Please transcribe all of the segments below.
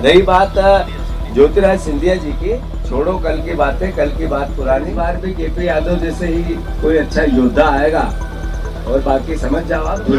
रही बात ज्योतिरादित्य सिंधिया जी की, छोड़ो कल की बातें, कल की बात पुरानी। बार भी केपी यादव जैसे ही कोई अच्छा योद्धा आएगा और बाकी समझ जाओ आप।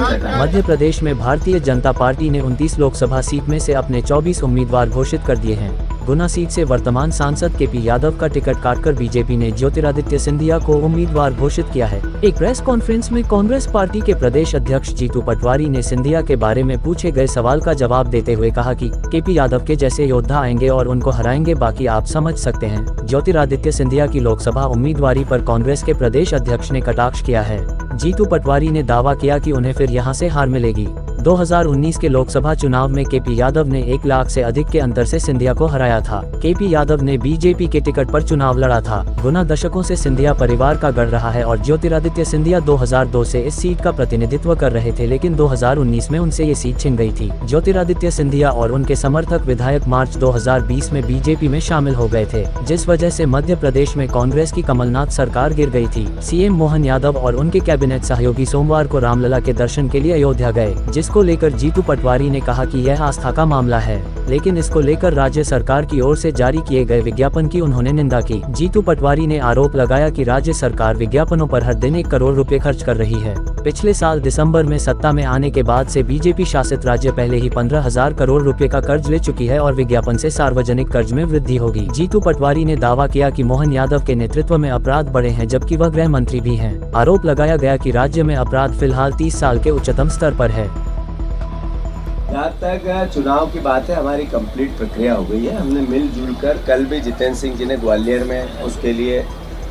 मध्य प्रदेश में भारतीय जनता पार्टी ने 29 लोकसभा सीट में से अपने 24 उम्मीदवार घोषित कर दिए हैं। गुना सीट से वर्तमान सांसद केपी यादव का टिकट काटकर बीजेपी ने ज्योतिरादित्य सिंधिया को उम्मीदवार घोषित किया है। एक प्रेस कॉन्फ्रेंस में कांग्रेस पार्टी के प्रदेश अध्यक्ष जीतू पटवारी ने सिंधिया के बारे में पूछे गए सवाल का जवाब देते हुए कहा कि केपी यादव के जैसे योद्धा आएंगे और उनको हराएंगे, बाकी आप समझ सकते हैं। ज्योतिरादित्य सिंधिया की लोकसभा उम्मीदवारी पर कांग्रेस के प्रदेश अध्यक्ष ने कटाक्ष किया है। जीतू पटवारी ने दावा किया कि उन्हें फिर यहां से हार मिलेगी। 2019 के लोकसभा चुनाव में केपी यादव ने 1 लाख से अधिक के अंतर से सिंधिया को हराया था। केपी यादव ने बीजेपी के टिकट पर चुनाव लड़ा था। गुना दशकों से सिंधिया परिवार का गढ़ रहा है और ज्योतिरादित्य सिंधिया 2002 से इस सीट का प्रतिनिधित्व कर रहे थे, लेकिन 2019 में उनसे ये सीट छिन गई थी। ज्योतिरादित्य सिंधिया और उनके समर्थक विधायक मार्च 2020 में बीजेपी में शामिल हो गए थे, जिस वजह से मध्य प्रदेश में कांग्रेस की कमलनाथ सरकार गिर गई थी। सीएम मोहन यादव और उनके कैबिनेट सहयोगी सोमवार को रामलला के दर्शन के लिए अयोध्या गए, जिसको लेकर जीतू पटवारी ने कहा कि यह आस्था का मामला है, लेकिन इसको लेकर राज्य सरकार की ओर से जारी किए गए विज्ञापन की उन्होंने निंदा की। जीतू पटवारी ने आरोप लगाया कि राज्य सरकार विज्ञापनों पर हर दिन 1 करोड़ रुपए खर्च कर रही है। पिछले साल दिसंबर में सत्ता में आने के बाद से बीजेपी शासित राज्य पहले ही 15,000 करोड़ रुपए का कर्ज ले चुकी है और विज्ञापन से सार्वजनिक कर्ज में वृद्धि होगी। जीतू पटवारी ने दावा किया कि मोहन यादव के नेतृत्व में अपराध बढ़े हैं, जबकि वह गृह मंत्री भी हैं। आरोप लगाया गया कि राज्य में अपराध फिलहाल 30 साल के उच्चतम स्तर पर है। जहाँ तक चुनाव की बात है, हमारी कंप्लीट प्रक्रिया हो गई है। हमने मिलजुल कर, कल भी जितेंद्र सिंह जी ने ग्वालियर में उसके लिए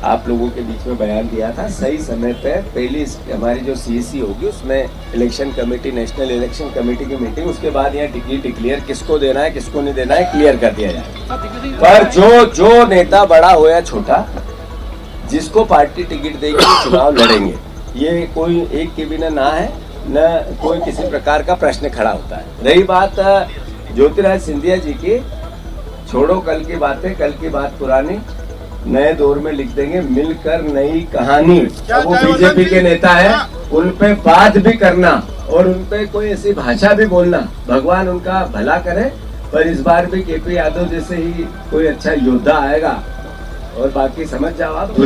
आप लोगों के बीच में बयान दिया था। सही समय पे पहली हमारी जो सीएसी होगी उसमें election committee, national election committee की मीटिंग, उसके बाद यहाँ टिकट डिक्लेयर किसको देना है किसको नहीं देना है क्लियर कर दिया जाए। पर जो नेता बड़ा हो या छोटा, जिसको पार्टी टिकट देगी चुनाव लड़ेंगे। ये कोई एक के बिना ना है, न कोई किसी प्रकार का प्रश्न खड़ा होता है। रही बात ज्योतिरादित्य सिंधिया जी की, छोड़ो कल की बातें, कल की बात पुरानी, नए दौर में लिख देंगे मिलकर नई कहानी। वो बीजेपी के नेता है, उन पे बात भी करना और उन पे कोई ऐसी भाषा भी बोलना, भगवान उनका भला करे। पर इस बार भी केपी यादव जैसे ही कोई अच्छा योद्धा आएगा और बाकी समझ जाओ आप।